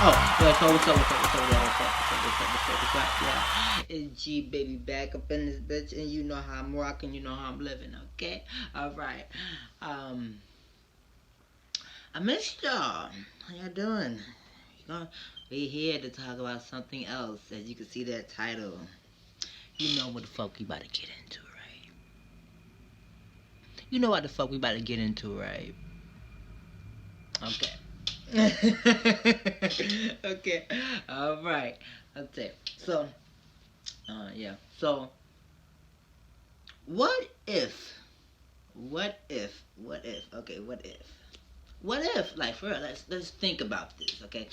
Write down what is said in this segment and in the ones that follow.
Oh, yeah, so what's up, yeah. It's G baby back up in this bitch, and you know how I'm rocking, you know how I'm living, okay? Alright. Um, I missed y'all. How y'all doing? We here to talk about something else, as you can see that title. You know what the fuck we about to get into, right? You know what the fuck we about to get into, right? Okay. Okay. Alright. Okay. So, yeah. So, what if? Okay, what if? What if? Like for real, let's think about this, okay?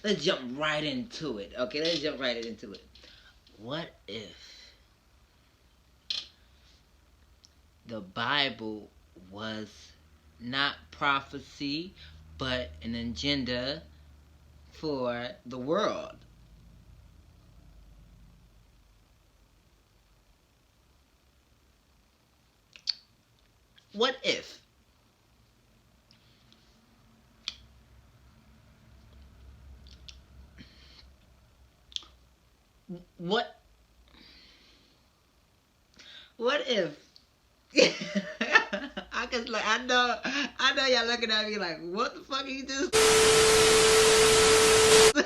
Let's jump right into it. Okay, let's jump right into it. What if the Bible was not prophecy, but an agenda for the world? What if? What? What if? I know y'all looking at me like, what the fuck are you just?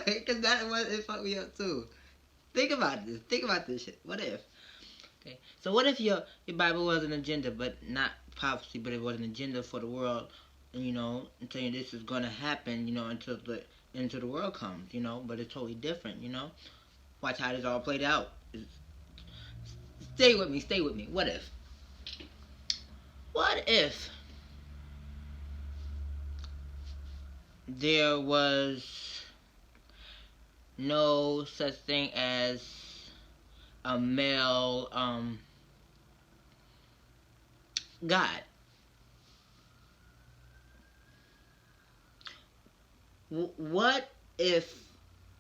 Because that was it fucked me up too. Think about this. Think about this shit. What if? Okay. So what if your Bible was an agenda, but not prophecy, but it was an agenda for the world, and until this is gonna happen, until the world comes, but it's totally different, Watch how this all played out. Stay with me. Stay with me. What if? What if there was no such thing as a male God? What if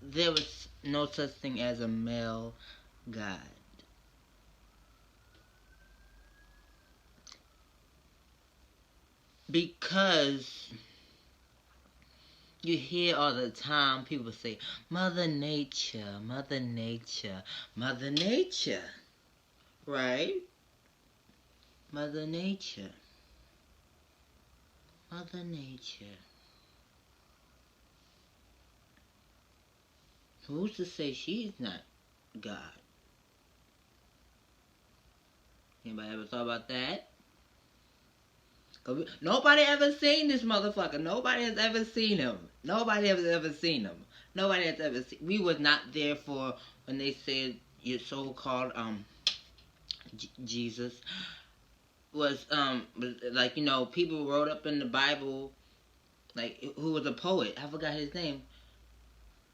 there was no such thing as a male God? Because you hear all the time people say, Mother Nature, Mother Nature, Mother Nature. Right? Mother Nature. Mother Nature. Who's to say she's not God? Anybody ever thought about that? Nobody ever seen this motherfucker. Nobody has ever seen him. Nobody has ever seen him. Nobody has ever seen. We was not there for when they said your so-called Jesus was like people wrote up in the Bible like who was a poet. I forgot his name.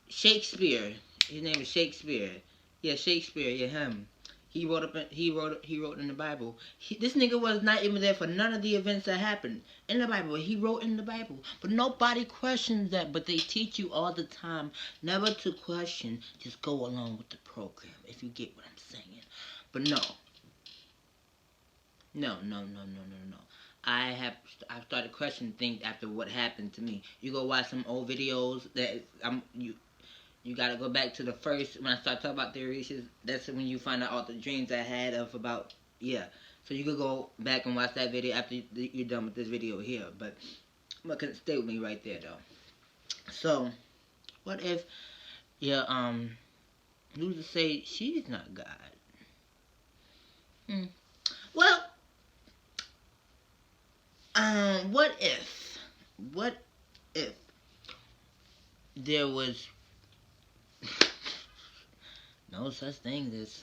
Shakespeare. His name is Shakespeare. Yeah, Shakespeare. Yeah, him. He wrote in the Bible. This nigga was not even there for none of the events that happened in the Bible. He wrote in the Bible, but nobody questions that. But they teach you all the time never to question. Just go along with the program. If you get what I'm saying. But no. I've started questioning things after what happened to me. You go watch some old videos that you gotta go back to the first when I start talking about theories. That's when you find out all the dreams I had of about So you could go back and watch that video after you're done with this video here. But stay with me right there though. So what if who's to say she's not God? Well, what if there was no such thing as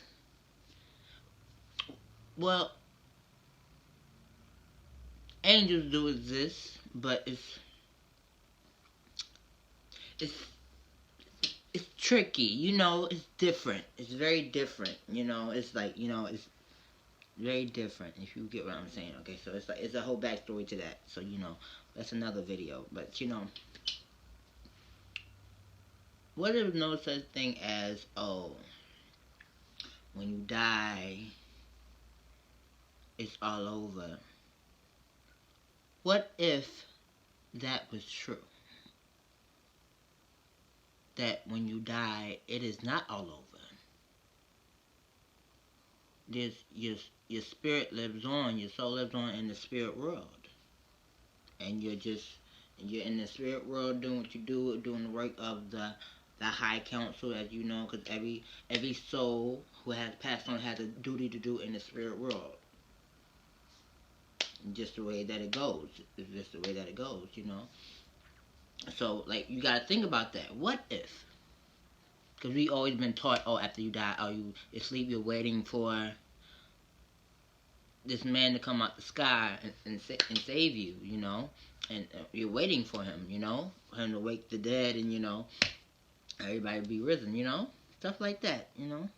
angels do exist, but it's it's tricky, it's different. It's very different, it's like, it's very different if you get what I'm saying, okay? So it's like it's a whole backstory to that. So, that's another video. But what if no such thing as when you die it's all over? What if that was true? that when you die, it is not all over. There's your spirit lives on, your soul lives on in the spirit world, and you're in the spirit world doing what you do, doing the work of the high council, as you know, because every soul who has passed on has a duty to do in the spirit world. Just the way that it goes. It's just the way that it goes, you know. So, like, you gotta think about that. What if? Because we always been taught, oh, after you die, oh, you asleep, you're waiting for this man to come out the sky and save you, you know. And you're waiting for him, you know. For him to wake the dead and, you know, everybody be risen, you know. Stuff like that, you know.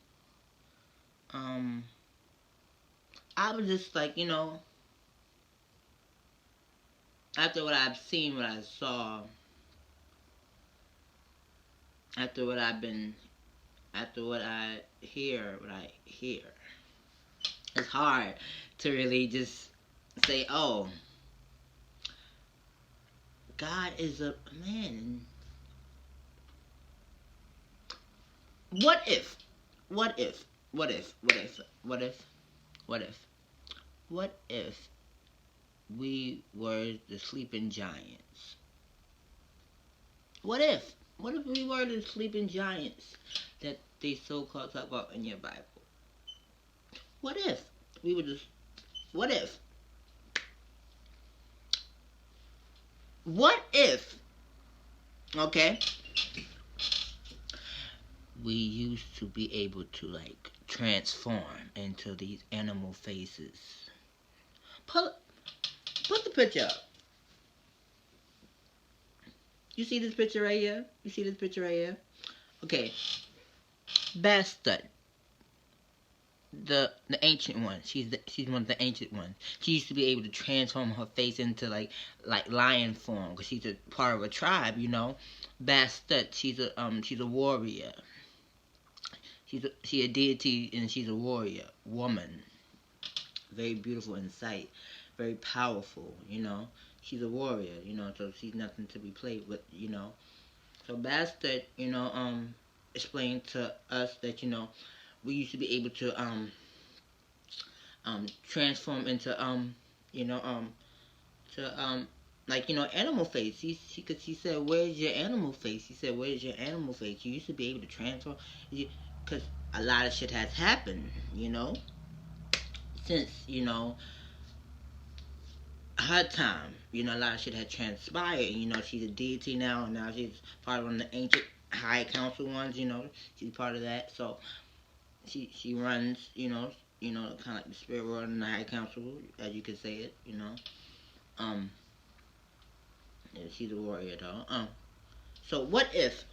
I was just like, you know, after what I've seen, what I saw, after what I hear, it's hard to really just say, oh, God is a man. What if? What if? What if? What if? What if? What if? What if we were the sleeping giants? What if? What if we were the sleeping giants that they so-called talk about in your Bible? What if we were just? What if? What if? Okay. We used to be able to like transform into these animal faces. Put the picture up. You see this picture right here? You see this picture right here? Okay. Bastard. The ancient one. She's one of the ancient ones. She used to be able to transform her face into like lion form because she's a part of a tribe, you know. Bastard. She's a warrior. She's a deity and she's a warrior woman. Very beautiful in sight. Very powerful, you know. She's a warrior, you know, so she's nothing to be played with, you know. So Bastard, you know, explained to us that, you know, we used to be able to transform into you know, to like, you know, animal face. She said, where's your animal face? He said, where's your animal face? You used to be able to transform, because a lot of shit has happened, you know, since, you know, her time. You know, a lot of shit had transpired. You know, she's a deity now, and now she's part of one of the ancient high council ones. You know, she's part of that. So she runs. You know, kind of like the spirit world and the high council, as you could say it. You know, yeah, she's a warrior though. So what if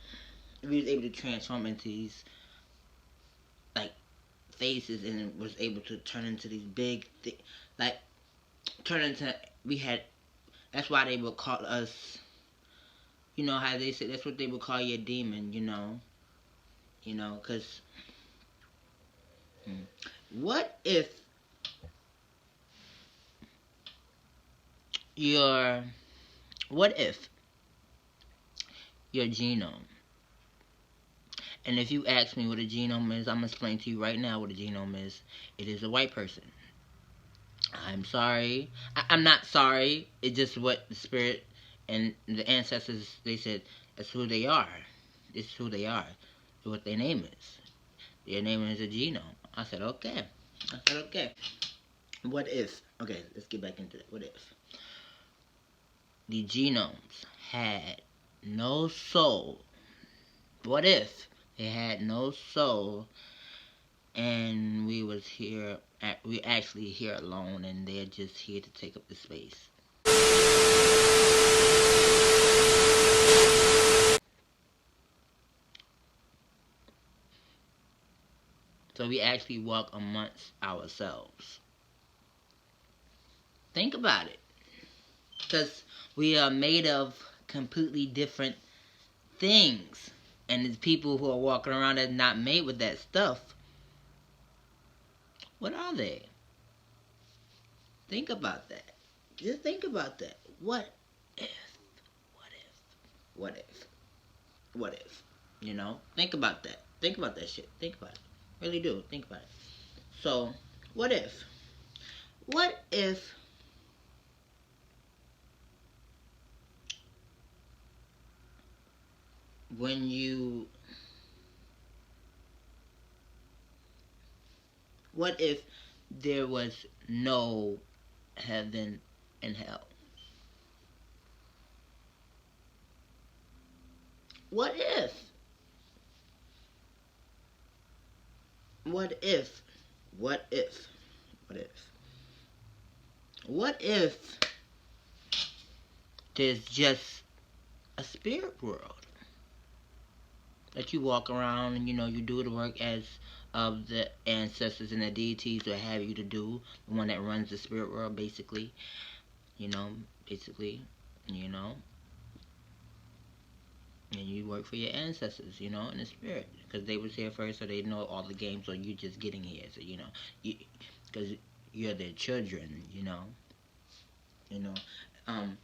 we was able to transform into these like faces and was able to turn into these big, like turn into we had. That's why they would call us. You know how they say that's what they would call you a demon. You know, cause what if your genome? And if you ask me what a genome is, I'm gonna explain to you right now what a genome is. It is a white person. I'm sorry. I'm not sorry. It's just what the spirit and the ancestors, they said, that's who they are. This is who they are. It's what their name is. Their name is a genome. I said, okay. What if? Okay, let's get back into that. What if the genomes had no soul? What if they had no soul and we was here, we actually here alone and they're just here to take up the space? So we actually walk amongst ourselves. Think about it. Because we are made of completely different things. And there's people who are walking around that's not made with that stuff. What are they? Think about that. Just think about that. What if? What if? What if? What if? You know, think about that. Think about that shit. Think about it. Really do. Think about it. So, what if? What if when you what if there was no heaven and hell? What if? What if? What if? What if? What if there's just a spirit world that you walk around and you do the work as of the ancestors and the deities that have you to do, the one that runs the spirit world, basically, you know, basically, you know, and you work for your ancestors, in the spirit, because they was here first, so they know all the games, so you just getting here, so because you're their children, you know, um,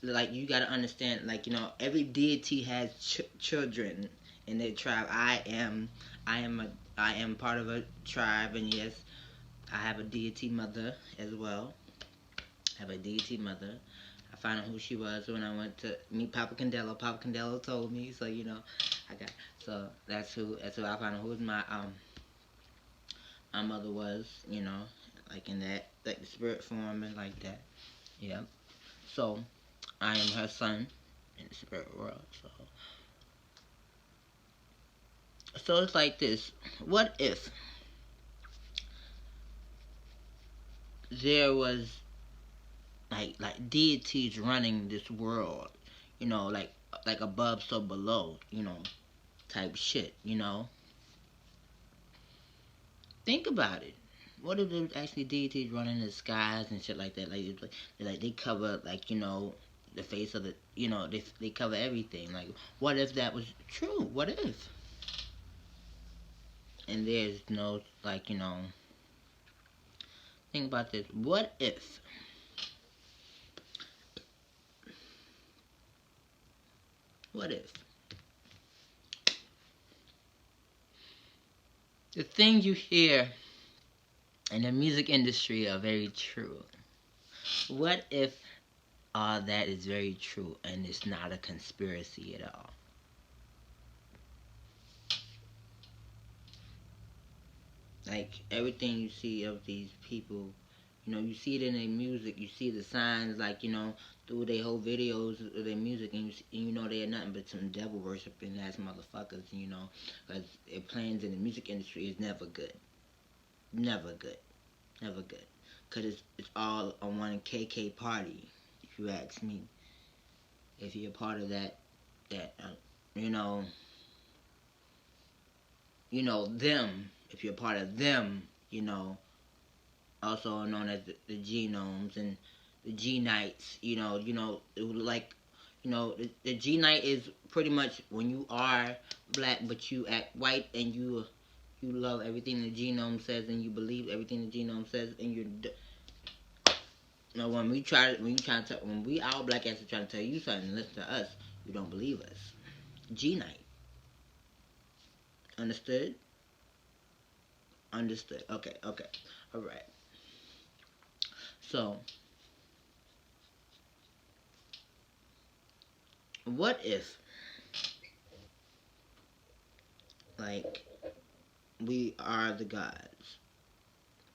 like you gotta understand, like every deity has children in their tribe. I am part of a tribe, and yes, I have a deity mother as well. I have a deity mother. I found out who she was when I went to meet Papa Candelo. Papa Candelo told me, so I got that's who I found out who my mother was, like in that, like the spirit form and like that. Yeah. So I am her son in the spirit world. So it's like this. What if there was like deities running this world, like above so below, type shit, Think about it. What if there's actually deities running the skies and shit like that? Like they cover the face of they cover everything. Like what if that was true? What if? And there's no think about this. What if what if the things you hear in the music industry are very true? What if all that is very true and it's not a conspiracy at all? Like everything you see of these people, you see it in their music, you see the signs, like, through their whole videos of their music, and you know they're nothing but some devil worshipping ass motherfuckers, because their plans in the music industry is never good. Never good. Never good. Because it's all on one KK party, if you ask me. If you're a part of that them, if you're a part of them, also known as the genomes and the G nights, like, the G night is pretty much when you are black but you act white and you love everything the genome says and you believe everything the genome says and when we our black ass are trying to tell you something, listen to us, you don't believe us. G night. Understood? Understood. Okay. All right. So, what if, like, we are the gods?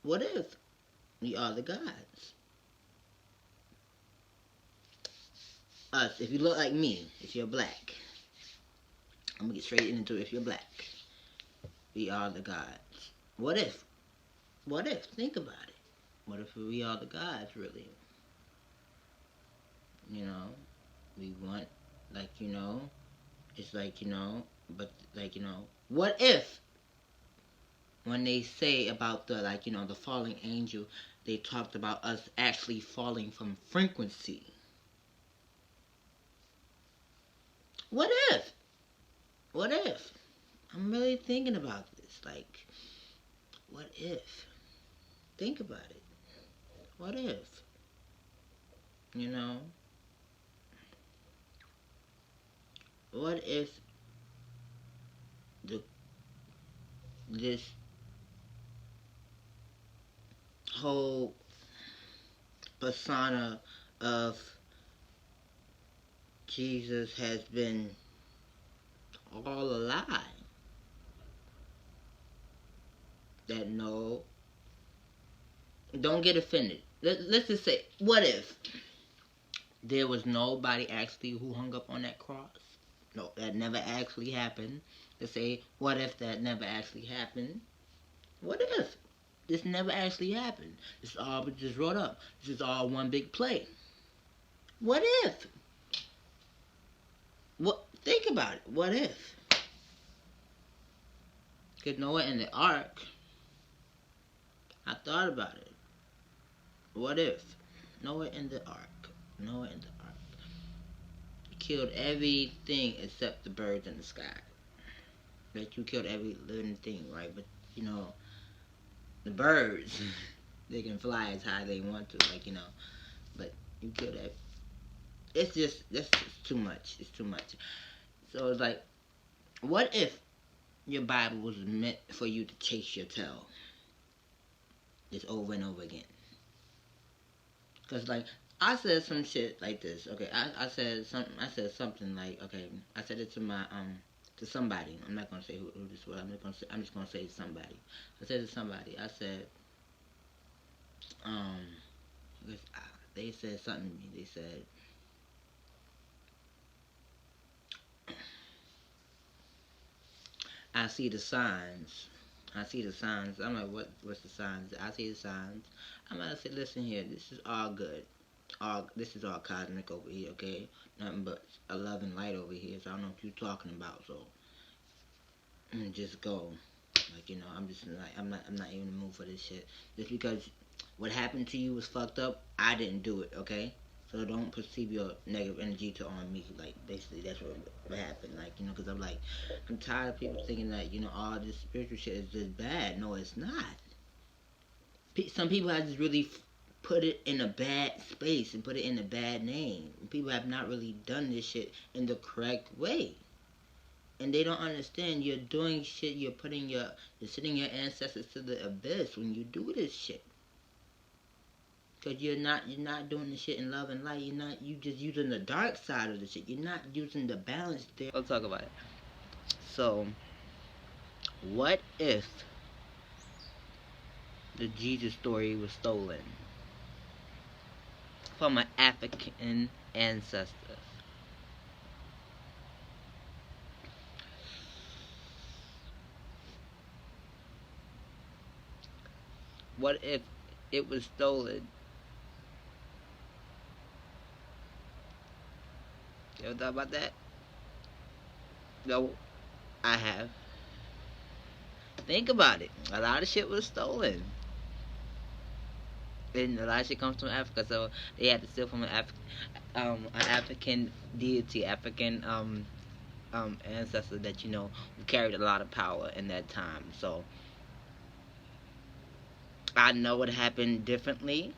What if we are the gods? Us, if you look like me, if you're black, I'm gonna get straight into it. If you're black, we are the gods. What if? What if? Think about it. What if we are the gods, really? We want, like, it's like, but, like, what if when they say about the, like, the falling angel, they talked about us actually falling from frequency? What if? What if? I'm really thinking about this. Like, what if? Think about it. What if? You know? What if the this whole persona of Jesus has been all a lie. That no, don't get offended. Let's just say, what if there was nobody actually who hung up on that cross? No, that never actually happened. To say, what if that never actually happened? What if this never actually happened? This all just wrote up. This is all one big play. What if? What? Think about it. What if? Because Noah in the ark, I thought about it. What if Noah in the ark? Noah in the ark killed everything except the birds in the sky. Like, you killed every living thing, right? But the birds, they can fly as high as they want to, But you killed that. That's just too much. It's too much. So it's like, what if your Bible was meant for you to chase your tail just over and over again? Because, I said some shit like this. Okay, I said something like, okay, I said it to my to somebody. I'm not gonna say who this was. I'm just gonna say somebody. I said to somebody. I said, they said something to me. They said, I see the signs. I see the signs. I'm like, what's the signs? I see the signs. I'm gonna say, listen here. This is all good. This is all cosmic over here, okay? Nothing but a love and light over here. So I don't know what you're talking about. So just go. I'm just like, I'm not even in the mood for this shit. Just because what happened to you was fucked up, I didn't do it, okay? So don't perceive your negative energy to on me. Like, basically, that's what happened. Because I'm tired of people thinking that, all this spiritual shit is just bad. No, it's not. Some people have just really put it in a bad space and put it in a bad name. People have not really done this shit in the correct way. And they don't understand. You're doing shit, you're sending your ancestors to the abyss when you do this shit. Because you're not doing the shit in love and light. You just using the dark side of the shit. You're not using the balance there. Let's talk about it. So, what if the Jesus story was stolen from an African ancestor? What if it was stolen? You ever thought about that? No, I have. Think about it. A lot of shit was stolen. And a lot of shit comes from Africa, so they had to steal from an African deity, African ancestor that who carried a lot of power in that time. So I know it happened differently.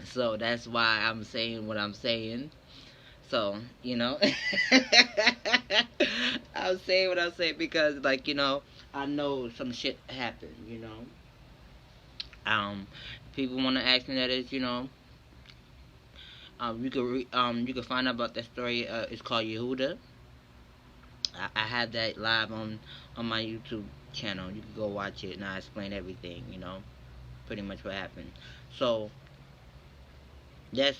So that's why I'm saying what I'm saying. So, I'm saying what I'm saying because, I know some shit happened, People want to ask me that is, you could find out about that story. It's called Yehuda. I had that live on my YouTube channel. You can go watch it, and I explain everything, pretty much what happened. So, that's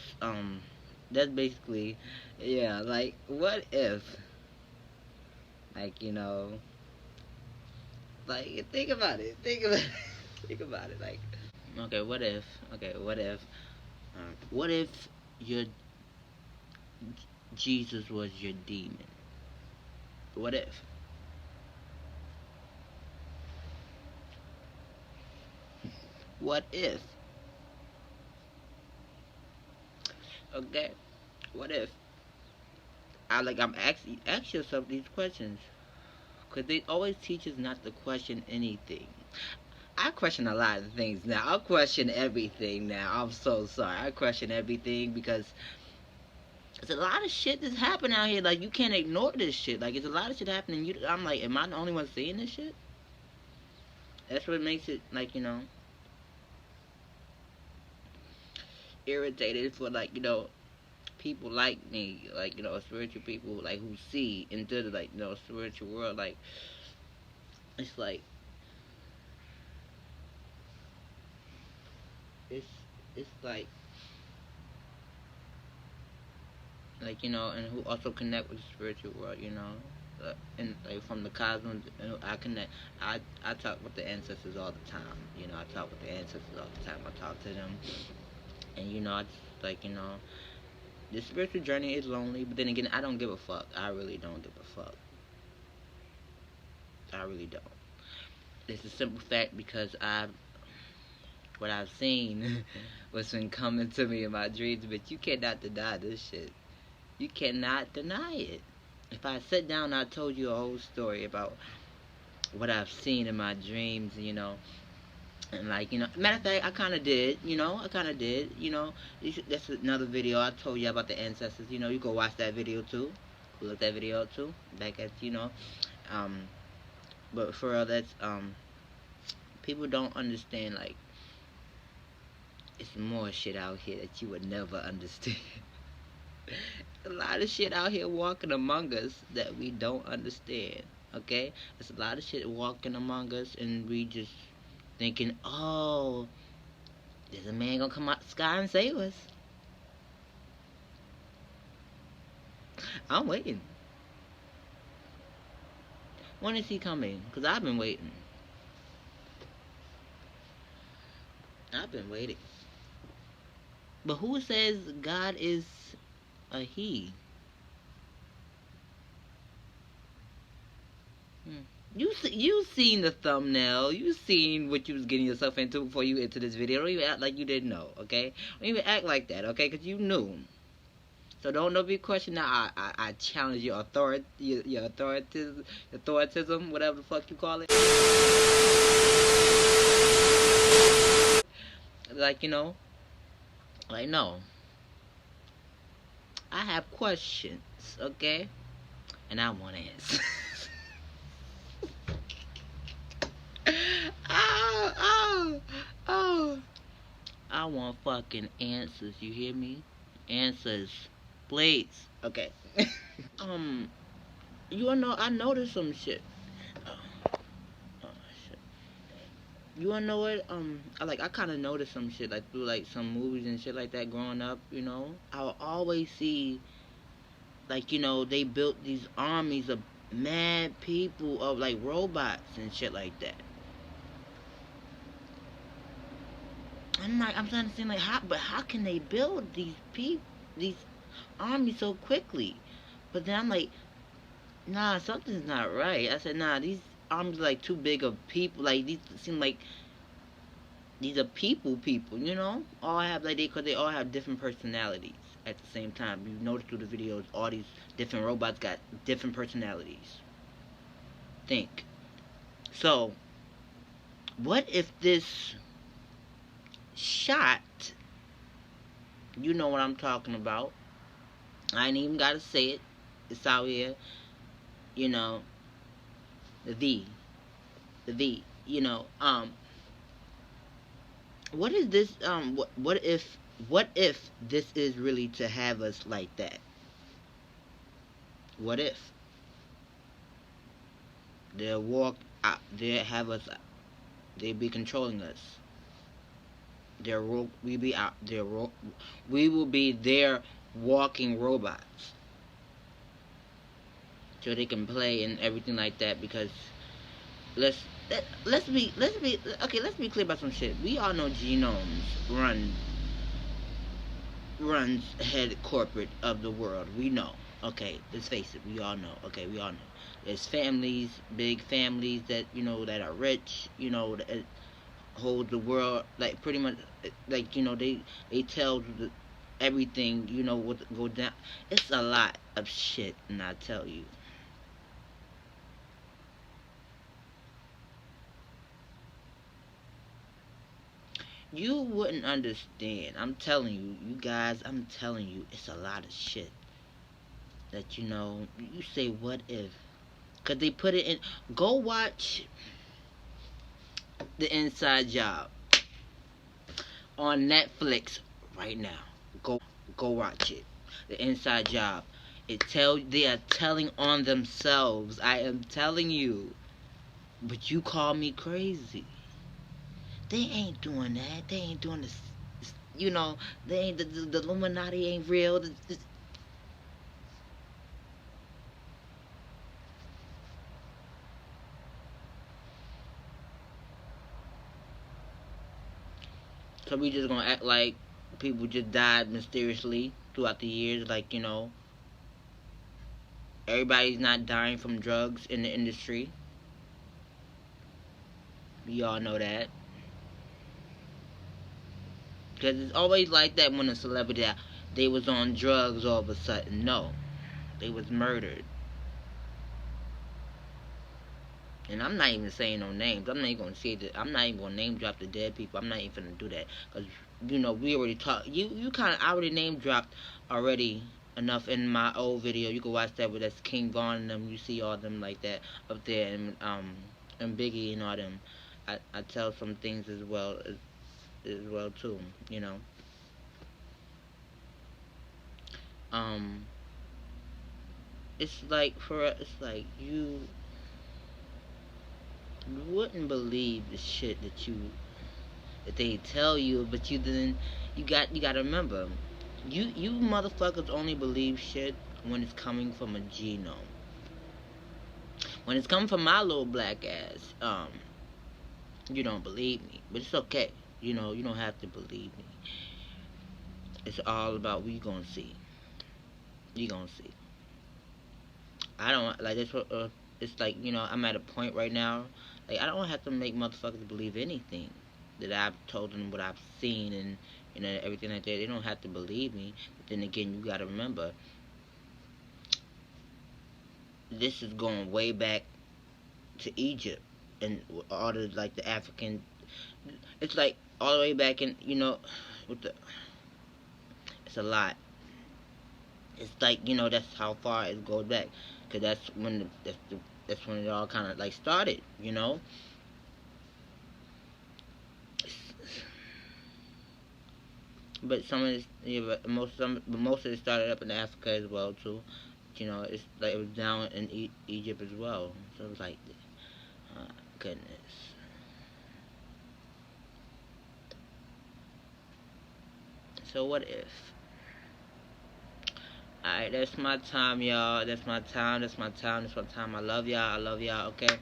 basically, yeah, what if, think about it, think about it, okay, what if, what if your Jesus was your demon? What if? What if? Okay, what if? I'm ask yourself these questions, because they always teach us not to question anything. I question a lot of things now. I question everything now. I'm so sorry. I question everything because There's a lot of shit that's happening out here. Like, you can't ignore this shit. Like, it's a lot of shit happening. I'm like, am I the only one seeing this shit? That's what makes it, like, irritated for, like, people like me, like, spiritual people, like, who see into the, like, spiritual world. Like, it's like, it's, it's like, and who also connect with the spiritual world, and like from the cosmos, I connect. I talk with the ancestors all the time. I talk with the ancestors all the time. I talk to them, and I just like the spiritual journey is lonely, but then again, I don't give a fuck. I really don't give a fuck. I really don't. It's a simple fact because what I've seen what's been coming to me in my dreams, but you cannot deny this shit. You cannot deny it. If I sat down and I told you a whole story about what I've seen in my dreams, and like, matter of fact, I kind of did, that's another video I told you about the ancestors, you go watch that video too, look that video up too, back at, um, but for real, that's, people don't understand, like, it's more shit out here that you would never understand. A lot of shit out here walking among us that we don't understand, okay? There's a lot of shit walking among us, and we just thinking, oh, there's a man gonna come out the sky and save us. I'm waiting. When is he coming? Because I've been waiting. I've been waiting. But who says God is a he? You seen the thumbnail. You seen what you was getting yourself into before you into this video. Don't even act like you didn't know, okay? Don't even act like that, okay? Because you knew. So don't be questioning. Now I challenge your authority, your authoritism, whatever the fuck you call it. Like, like, no. I have questions, okay? And I want answers. Oh. I want fucking answers, you hear me? Answers. Please. Okay. You know, I noticed some shit. Shit. You wanna know what? I kind of noticed some shit, like, through, like, some movies and shit like that growing up, I would always see, like, they built these armies of mad people, of, like, robots and shit like that. I'm trying to think, like, how can they build these armies so quickly? But then I'm like, nah, something's not right. I said, nah, these armies are, like, too big of people. Like, these seem like these are people, all have, like, because they all have different personalities at the same time. You notice through the videos, all these different robots got different personalities. Think. So, what if this shot, you know what I'm talking about, I ain't even gotta say it, it's out here, the V, what is this, what if this is really to have us like that? What if they'll walk out, they'll have us, they'll be controlling us, we will be their walking robots, so they can play and everything like that. Because let's be clear about some shit. We all know genomes runs head corporate of the world. We know. Okay, let's face it. We all know. Okay, we all know. There's families, big families that that are rich. That hold the world, like, pretty much, like, they tell everything. What go down. It's a lot of shit, and I tell you. You wouldn't understand. I'm telling you, you guys, I'm telling you, it's a lot of shit. that you say what if, because they put it in. Go watch The Inside Job on Netflix right now. Go watch it. The Inside Job. They are telling on themselves. I am telling you. But you call me crazy. They ain't doing that. They ain't doing this. They ain't the Illuminati ain't real. So we just gonna act like people just died mysteriously throughout the years, like everybody's not dying from drugs in the industry. We all know that. Because it's always like that when a celebrity, they was on drugs all of a sudden. No. They was murdered. And I'm not even saying no names. I'm not even gonna say that. I'm not even gonna name drop the dead people. I'm not even gonna do that, because we already talked. You kind of I already name dropped already enough in my old video. You can watch that with that's King Von and them. You see all them like that up there, and Biggie and all them. I tell some things as well too. Um, it's like it's like you wouldn't believe the shit that they tell you, but you gotta remember, you motherfuckers only believe shit when it's coming from a genome. When it's coming from my little black ass, you don't believe me, but it's okay. You don't have to believe me. It's all about we gonna see. You gonna see. I don't like this. It's like I'm at a point right now. Like I don't have to make motherfuckers believe anything that I've told them, what I've seen, and everything like that. They don't have to believe me. But then again, you gotta remember, this is going way back to Egypt and all the like the African. It's like all the way back in with the. It's a lot. It's like that's how far it goes back, cause that's when it all kind of like started. But some of this, but most of it started up in Africa as well too. It's like it was down in Egypt as well. So it was like, goodness. So what if? Alright, that's my time, y'all. That's my time. That's my time. That's my time. I love y'all. I love y'all. Okay.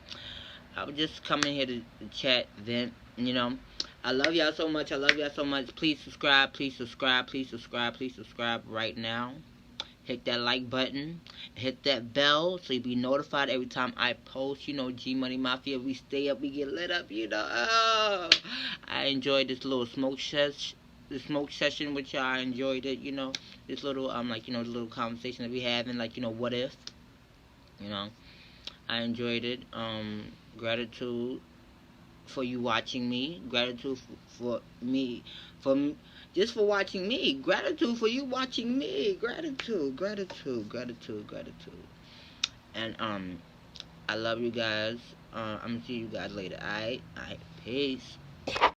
I was just coming here to chat, vent. I love y'all so much. I love y'all so much. Please subscribe. Please subscribe. Please subscribe. Please subscribe right now. Hit that like button. Hit that bell so you'll be notified every time I post. G Money Mafia. We stay up. We get lit up. Oh, I enjoyed this little smoke session with y'all. I enjoyed it. This little the little conversation that we having. Like what if. I enjoyed it. Gratitude for you watching me. Gratitude for me, just for watching me. Gratitude for you watching me. Gratitude, gratitude, gratitude, gratitude. And I love you guys. I'm gonna see you guys later. Alright, peace.